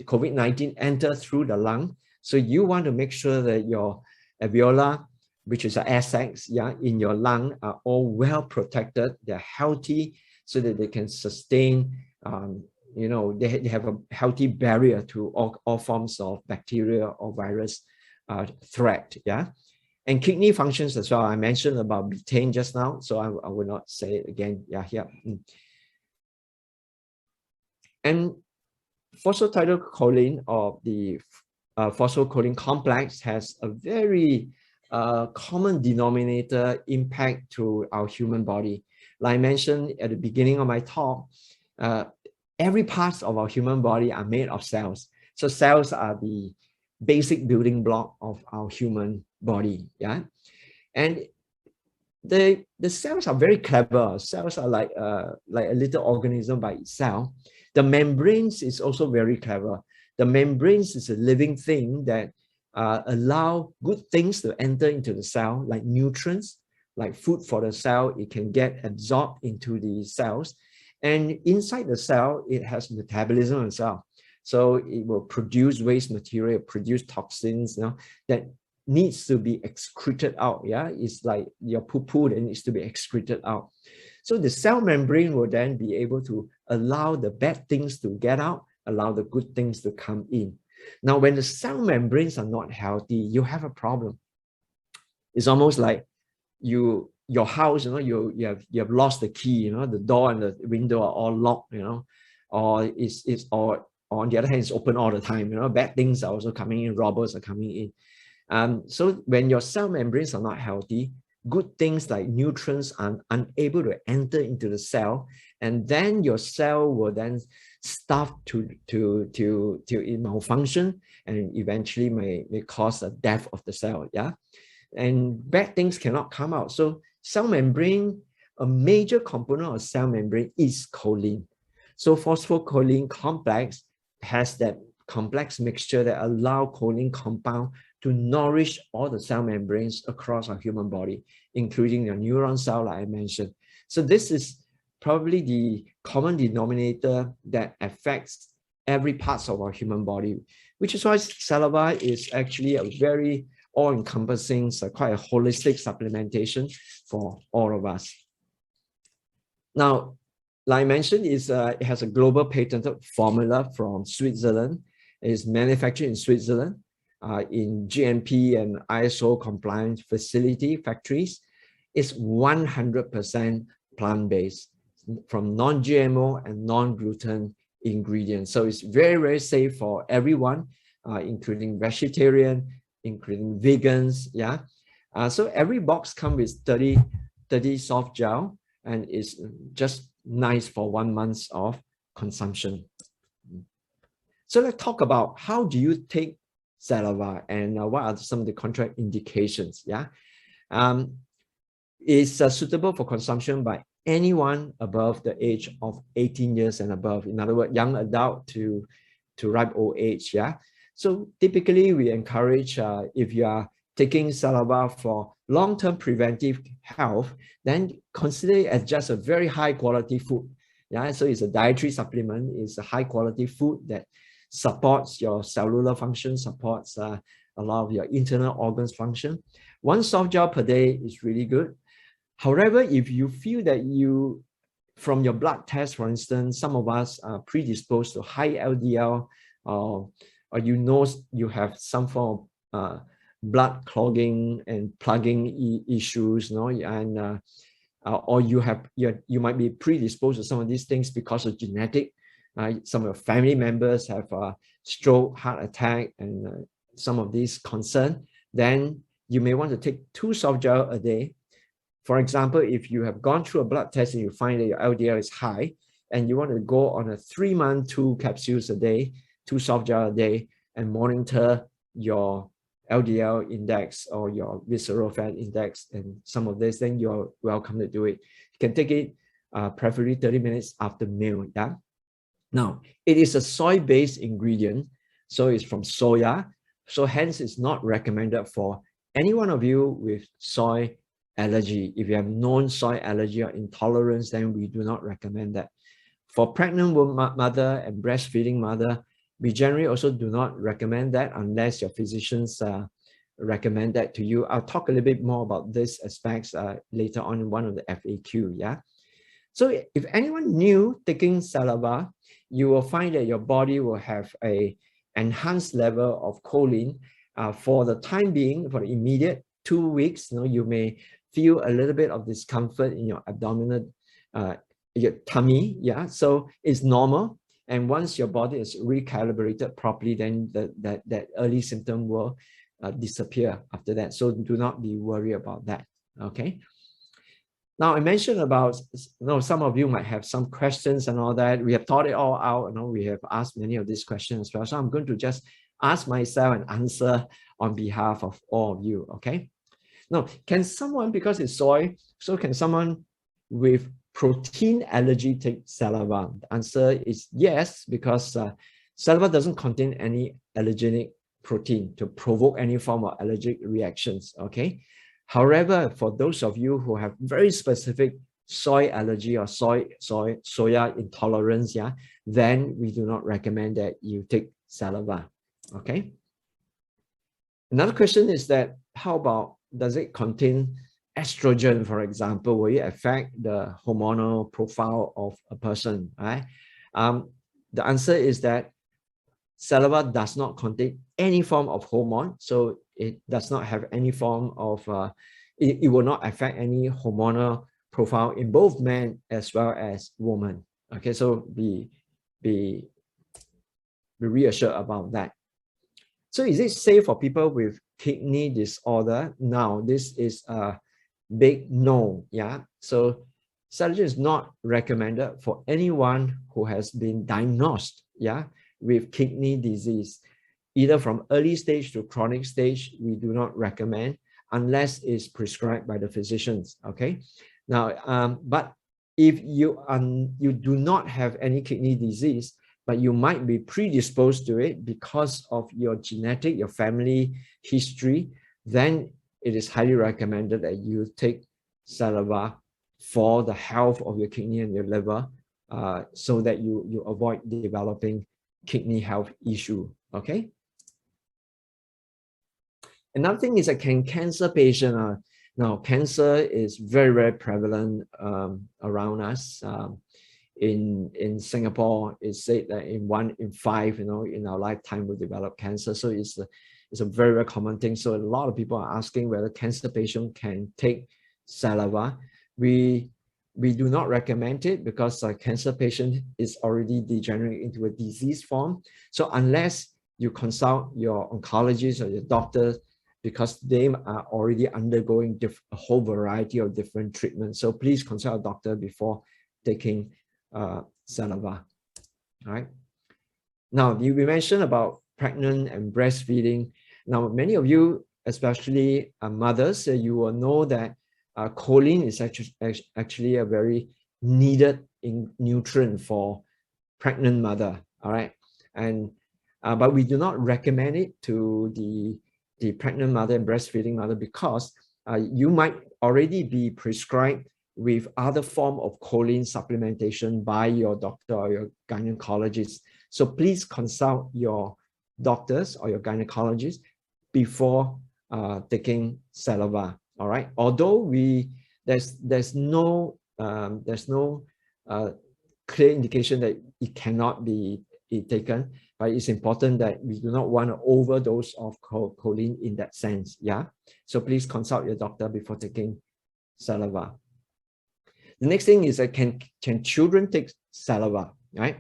COVID-19 enters through the lung. So you want to make sure that your alveolar, which is the air sacs, in your lung, are all well protected. They're healthy so that they can sustain, they have a healthy barrier to all forms of bacteria or virus threat. Yeah. And kidney functions as well. I mentioned about betaine just now, so I will not say it again. Yeah, here. And phosphatidylcholine, or the phosphatidylcholine complex, has a very common denominator impact to our human body. Like I mentioned at the beginning of my talk, every part of our human body are made of cells. So cells are the basic building block of our human body. Yeah. And the cells are very clever. Cells are like a little organism by itself. The membranes is also very clever. The membranes is a living thing that allow good things to enter into the cell, like nutrients, like food for the cell. It can get absorbed into the cells. And inside the cell, it has metabolism as well. So it will produce waste material, produce toxins, that needs to be excreted out. Yeah, it's like your poo-poo that needs to be excreted out. So the cell membrane will then be able to allow the bad things to get out, allow the good things to come in. Now, when the cell membranes are not healthy, you have a problem. It's almost like your house, you have lost the key, the door and the window are all locked, or on the other hand, it's open all the time. Bad things are also coming in, robbers are coming in. So when your cell membranes are not healthy, good things like nutrients are unable to enter into the cell, and then your cell will then start to malfunction, and eventually may cause the death of the cell. Yeah, and bad things cannot come out. So cell membrane a major component of cell membrane is choline. So phosphocholine complex has that complex mixture that allow choline compound to nourish all the cell membranes across our human body, including the neuron cell, like I mentioned. So this is probably the common denominator that affects every part of our human body, which is why CELEVA is actually a very all-encompassing, so quite a holistic supplementation for all of us. Now, like I mentioned, it has a global patented formula from Switzerland. It is manufactured in Switzerland in GMP and ISO compliant factories. It's 100% plant-based from non-GMO and non-gluten ingredients. So it's very, very safe for everyone, including vegetarian, including vegans. Yeah. So every box comes with 30 soft gel, and it's just nice for 1 month of consumption. So let's talk about how do you take CELEVA and what are some of the contraindications. Yeah. It's suitable for consumption by anyone above the age of 18 years and above. In other words, young adult to ripe old age. Yeah. So typically we encourage if you are taking CELEVA for long-term preventive health, then consider it as just a very high quality food. Yeah. So it's a dietary supplement. It's a high quality food that supports your cellular function, supports a lot of your internal organs function. 1 soft gel per day is really good. However, if you feel that from your blood test, for instance, some of us are predisposed to high LDL, or you have some form of blood clogging and plugging issues, and or you might be predisposed to some of these things because of genetic. Some of your family members have stroke, heart attack, and some of these concerns. Then you may want to take 2 soft gel a day. For example, if you have gone through a blood test and you find that your LDL is high, and you want to go on a 3-month 2 capsules a day, 2 soft gel a day, and monitor your LDL index or your visceral fat index and some of this, then you're welcome to do it. You can take it preferably 30 minutes after meal. Yeah. Now, it is a soy-based ingredient, so it's from soya. So hence, it's not recommended for any one of you with soy allergy. If you have known soy allergy or intolerance, then we do not recommend that. For pregnant mother and breastfeeding mother, we generally also do not recommend that unless your physicians recommend that to you. I'll talk a little bit more about these aspects later on in one of the FAQ. Yeah. So if anyone new taking CELEVA, you will find that your body will have a enhanced level of choline for the time being. For the immediate 2 weeks, you may feel a little bit of discomfort in your abdominal, your tummy. Yeah, so it's normal. And once your body is recalibrated properly, then that early symptom will disappear after that. So do not be worried about that. Okay. Now I mentioned about, some of you might have some questions and all that. We have thought it all out. We have asked many of these questions as well. So I'm going to just ask myself and answer on behalf of all of you. Okay. Now, can someone, because it's soy, so can someone with protein allergy take CELEVA? The answer is yes, because CELEVA doesn't contain any allergenic protein to provoke any form of allergic reactions. Okay. However, for those of you who have very specific soy allergy or soya intolerance, yeah, then we do not recommend that you take CELEVA. Okay. Another question is that, how about, does it contain estrogen, for example? Will it affect the hormonal profile of a person? Right? The answer is that CELEVA does not contain any form of hormone, so it does not have any form of, it will not affect any hormonal profile in both men as well as women. Okay, so be reassured about that. So is it safe for people with kidney disorder? Now, this is a big no. Yeah, so CELEVA is not recommended for anyone who has been diagnosed, yeah, with kidney disease, either from early stage to chronic stage. We do not recommend unless it's prescribed by the physicians. Okay, Now, but if you do not have any kidney disease, but you might be predisposed to it because of your genetic, your family history, then it is highly recommended that you take CELEVA for the health of your kidney and your liver, so that you avoid developing kidney health issue. Okay. Another thing is that cancer patient, now cancer is very, very prevalent around us. In Singapore, it's said that in 1 in 5, in our lifetime will develop cancer. So it's a very, very common thing. So a lot of people are asking whether cancer patient can take CELEVA. We do not recommend it because a cancer patient is already degenerating into a disease form. So unless you consult your oncologist or your doctor, because they are already undergoing a whole variety of different treatments. So please consult a doctor before taking CELEVA. All right. Now, we mentioned about pregnant and breastfeeding. Now, many of you, especially mothers, you will know that choline is actually a very needed nutrient for pregnant mother. All right. And but we do not recommend it to the pregnant mother and breastfeeding mother because you might already be prescribed with other form of choline supplementation by your doctor or your gynecologist. So please consult your doctors or your gynecologist before taking CELEVA. All right. Although there's no clear indication that it cannot be taken, but it's important that we do not want to overdose of choline in that sense. Yeah. So please consult your doctor before taking CELEVA. The next thing is that can children take CELEVA, right?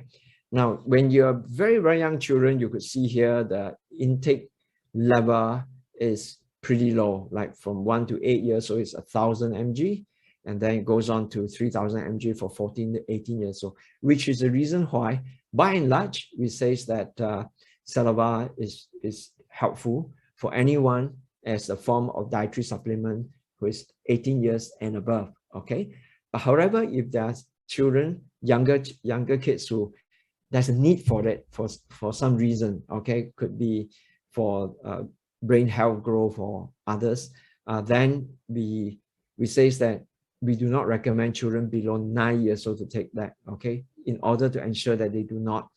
Now, when you're very, very young children, you could see here the intake level is pretty low, like from 1 to 8 years old, it's 1,000 mg, and then it goes on to 3,000 mg for 14 to 18 years old, which is the reason why, by and large, we say that CELEVA is helpful for anyone as a form of dietary supplement who is 18 years and above. Okay. But however, if there's children, younger kids who there's a need for it for some reason, okay, could be for brain health growth or others, then we say that we do not recommend children below 9 years old to take that, okay, in order to ensure that they do not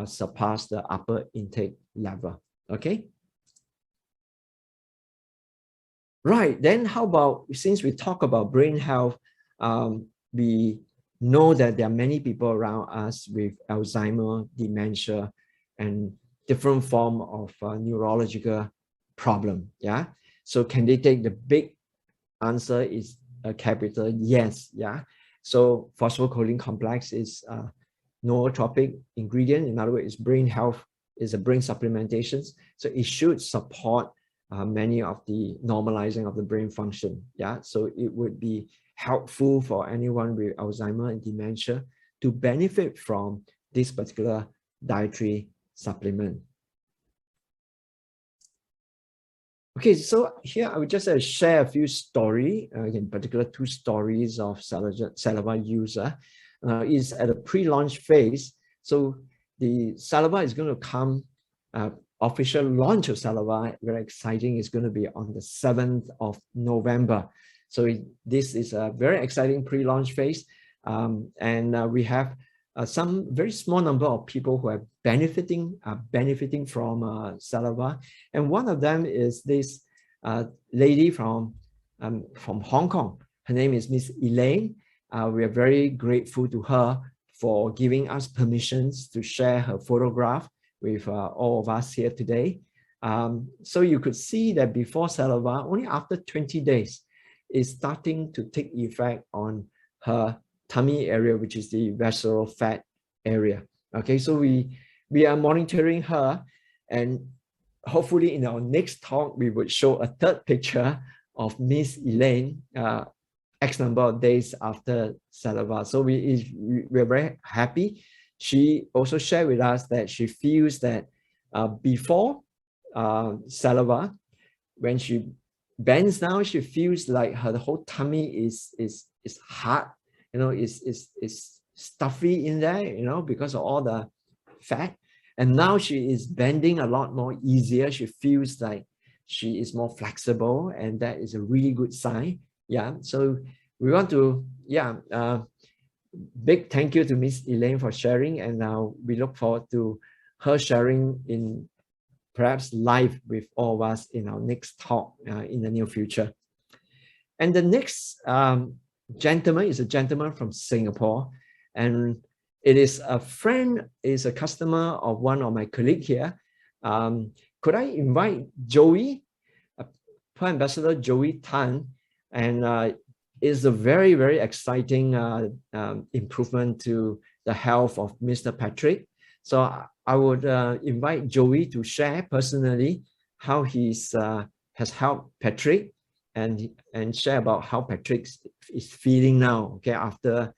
surpass the upper intake level, okay? Right, then how about, since we talk about brain health, we know that there are many people around us with Alzheimer, dementia, and different form of neurological problem, yeah? So can they take? The big answer is a capital yes, yeah? So phosphocholine complex is a nootropic ingredient. In other words, brain health is a brain supplementations. So it should support many of the normalizing of the brain function, yeah? So it would be helpful for anyone with Alzheimer and dementia to benefit from this particular dietary supplement. Okay, so here I would just share a few stories, in particular 2 stories of CELEVA user. Is at a pre-launch phase. So the CELEVA is going to come, official launch of CELEVA, very exciting, is going to be on the 7th of November. So this is a very exciting pre-launch phase. And we have some very small number of people who are benefiting from CELEVA. And one of them is this lady from Hong Kong. Her name is Miss Elaine. We are very grateful to her for giving us permissions to share her photograph with all of us here today. So you could see that before CELEVA, only after 20 days, is starting to take effect on her tummy area, which is the visceral fat area. Okay, so we are monitoring her, and hopefully in our next talk, we would show a 3rd picture of Miss Elaine, X number of days after CELEVA. So we're very happy. She also shared with us that she feels that before when she bends down, she feels like her whole tummy is is hard, it's stuffy in there, because of all the fat. And now she is bending a lot more easier. She feels like she is more flexible, and that is a really good sign. Yeah. So we want to, big thank you to Miss Elaine for sharing, and now we look forward to her sharing in perhaps live with all of us in our next talk in the near future. And the next gentleman is a gentleman from Singapore, and it is a friend, is a customer of one of my colleagues here. Could I invite Joey, Per Ambassador Joey Tan, and is a very, very exciting improvement to the health of Mr. Patrick. So I would invite Joey to share personally how he's has helped Patrick, and share about how Patrick is feeling now, okay, after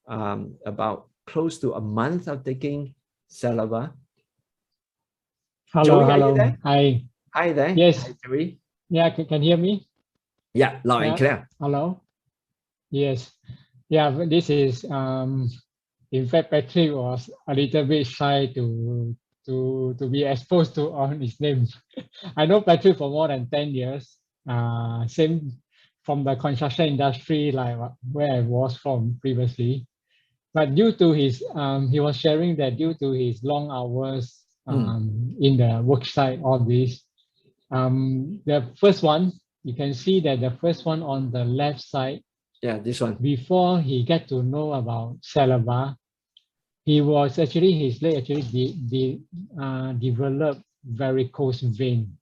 about close to a month of taking CELEVA. Hello, Joey, hello. are you there? Hi. Hi there. Yes. Hi, Joey. Yeah, can you hear me? Yeah, loud and clear. Hello. Yes. Yeah, this is in fact, Patrick was a little bit shy to be exposed to on his name. I know Patrick for more than 10 years. Same from the construction industry, like where I was from previously. But due to his, he was sharing that due to his long hours in the work site, all this, the first one, you can see that the first one on the left side, yeah, this one. Before he get to know about CELEVA, he was actually, his leg actually developed varicose vein.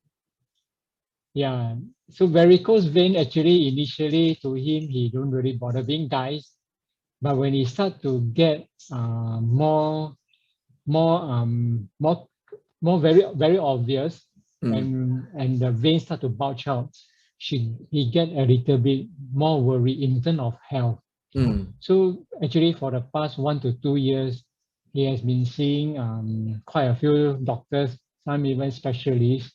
Yeah, so varicose vein actually initially to him, he don't really bother being guys, but when he start to get more very obvious, and the veins start to bulge out, he get a little bit more worried in terms of health. So actually for the past 1 to 2 years, he has been seeing quite a few doctors, some even specialists,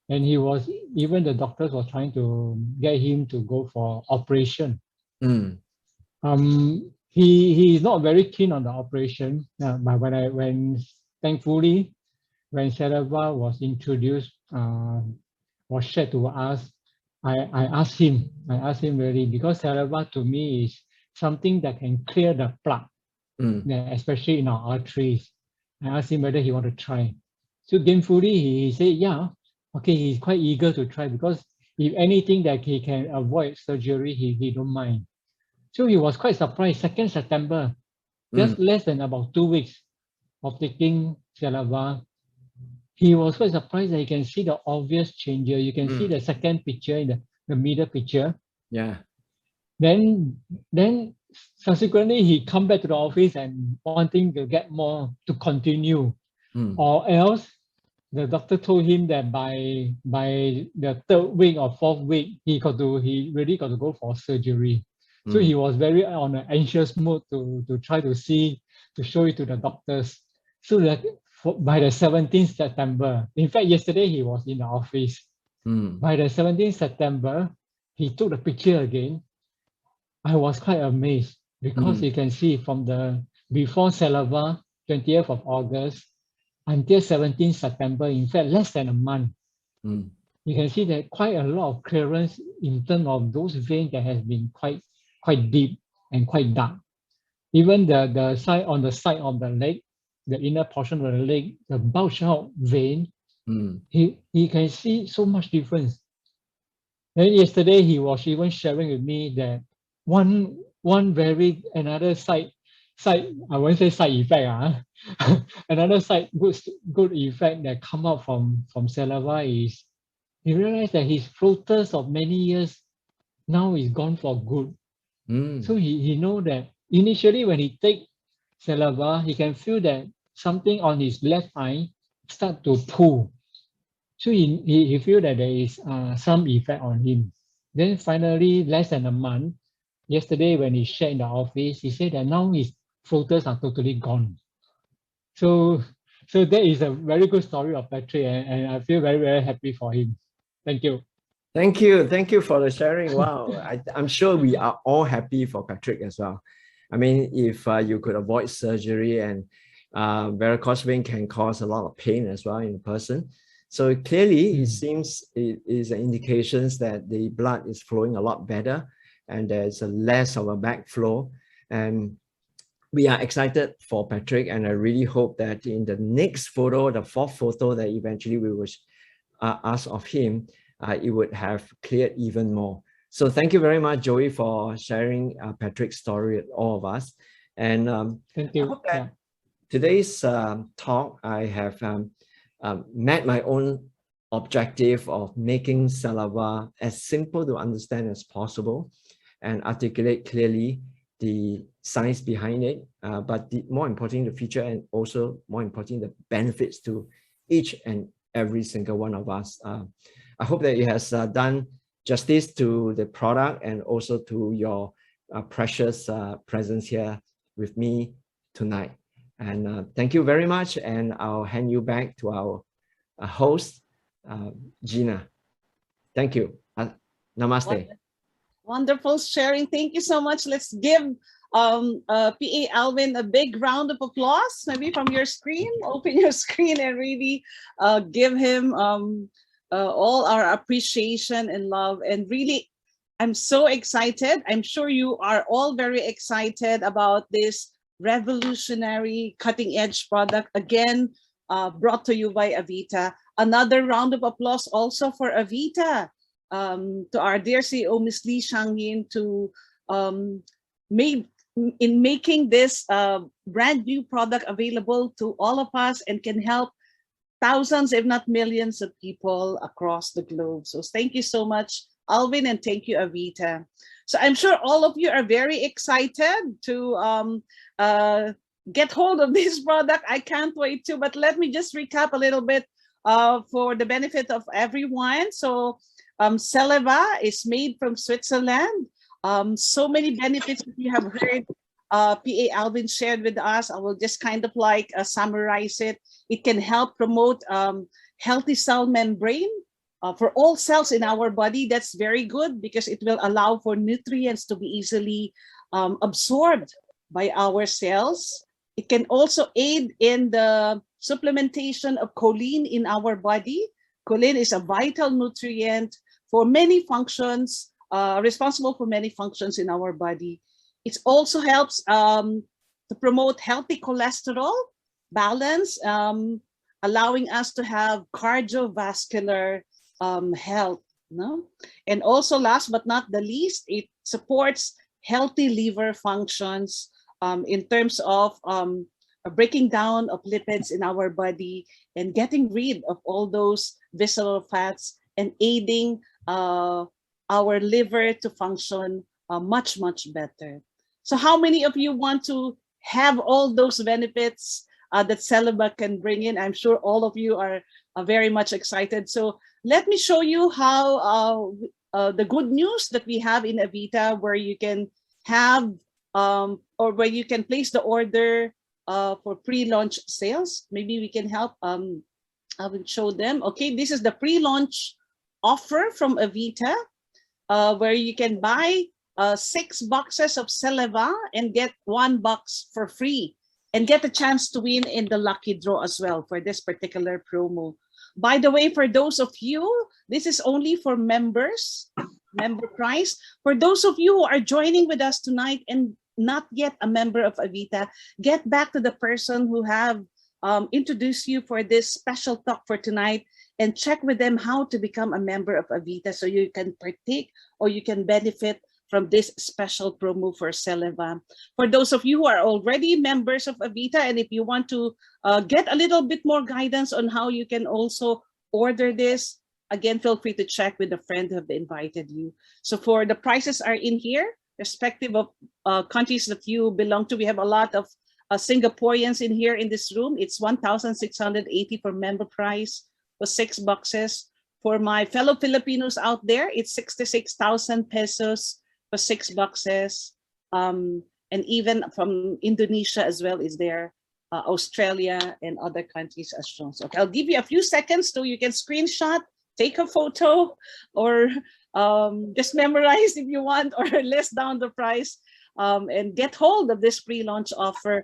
and even the doctors was trying to get him to go for operation. He is not very keen on the operation, but thankfully when CELEVA was introduced, was shared to us, I asked him really, because CELEVA to me is something that can clear the plaque, especially in our arteries. I asked him whether he want to try. So thankfully he said, yeah, okay, he's quite eager to try, because if anything that he can avoid surgery, he don't mind. So he was quite surprised. 2nd September, just less than about 2 weeks of taking CELEVA, he was quite surprised that you can see the obvious changes. You can see the second picture in the middle picture. Yeah. Then subsequently he come back to the office and wanting to get more to continue, or else the doctor told him that by the 3rd week or 4th week he really got to go for surgery. So he was very on an anxious mode to try to show it to the doctors. So that by the 17th September, in fact, yesterday he was in the office. By the 17th September, he took the picture again. I was quite amazed, because you can see from the before CELEVA, 20th of August, until 17th September, in fact, less than a month, you can see that quite a lot of clearance in terms of those veins that has been quite deep and quite dark. Even the side on the side of the leg, the inner portion of the leg, the bulge out vein, he can see so much difference. Then yesterday he was even sharing with me that another side, I won't say side effect, another side good effect that come out from CELEVA is he realized that his floaters of many years now is gone for good. So he know that initially when he take CELEVA, he can feel that something on his left eye start to pull. So he feel that there is some effect on him. Then finally, less than a month, yesterday when he shared in the office, he said that now his floaters are totally gone. So that is a very good story of Patrick, and I feel very, very happy for him. Thank you. Thank you. Thank you for the sharing. Wow. I'm sure we are all happy for Patrick as well. I mean, if you could avoid surgery, and varicose vein can cause a lot of pain as well in a person. So clearly it seems it is an indication that the blood is flowing a lot better and there's a less of a backflow. And we are excited for Patrick, and I really hope that in the next photo, the fourth photo that eventually we will ask of him, it would have cleared even more. So thank you very much, Joey, for sharing Patrick's story with all of us. And Thank you. I hope that today's talk, I have met my own objective of making CELEVA as simple to understand as possible and articulate clearly the science behind it, but more important, the feature, and also more important, the benefits to each and every single one of us. I hope that it has done justice to the product and also to your precious presence here with me tonight. And thank you very much. And I'll hand you back to our host, Gina. Thank you. Namaste. Wonderful sharing. Thank you so much. Let's give PA Alvin a big round of applause, maybe from your screen. Open your screen and really give him all our appreciation and love. And really, I'm so excited. I'm sure you are all very excited about this revolutionary cutting edge product, again, brought to you by Avita. Another round of applause also for Avita, to our dear CEO, Ms. Lee Shangyin, to making this brand new product available to all of us and can help thousands, if not millions of people across the globe. So thank you so much, Alvin, and thank you, Avita. So I'm sure all of you are very excited to get hold of this product. I can't wait to, but let me just recap a little bit for the benefit of everyone. So CELEVA is made from Switzerland. So many benefits that you have heard PA Alvin shared with us. I will just kind of like summarize it. It can help promote healthy cell membrane for all cells in our body. That's very good because it will allow for nutrients to be easily absorbed by our cells. It can also aid in the supplementation of choline in our body. Choline is a vital nutrient for many functions, responsible for many functions in our body. It also helps to promote healthy cholesterol balance, allowing us to have cardiovascular health. No? And also, last but not the least, it supports healthy liver functions in terms of breaking down of lipids in our body and getting rid of all those visceral fats and aiding our liver to function much, much better. So how many of you want to have all those benefits that CELEVA can bring in? I'm sure all of you are very much excited. So let me show you how the good news that we have in Avita, where you can have or where you can place the order for pre-launch sales. Maybe we can help. I will show them. Okay, this is the pre-launch offer from Avita, where you can buy 6 boxes of CELEVA and get 1 box for free and get a chance to win in the lucky draw as well for this particular promo. By the way, for those of you, this is only for members, member price. For those of you who are joining with us tonight and not yet a member of Avita, get back to the person who have introduced you for this special talk for tonight and check with them how to become a member of Avita so you can partake or you can benefit from this special promo for CELEVA. For those of you who are already members of Avita, and if you want to get a little bit more guidance on how you can also order this, again, feel free to check with a friend who have invited you. So for the prices are in here, respective of countries that you belong to. We have a lot of Singaporeans in here in this room. It's 1,680 for member price for 6 boxes. For my fellow Filipinos out there, it's 66,000 pesos for 6 boxes. And even from Indonesia as well is there, Australia and other countries as shown. So I'll give you a few seconds so you can screenshot, take a photo or just memorize if you want, or list down the price and get hold of this pre-launch offer,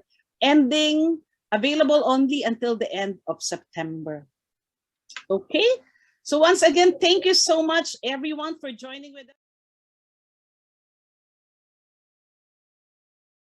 available only until the end of September. Okay, so once again, thank you so much everyone for joining with us.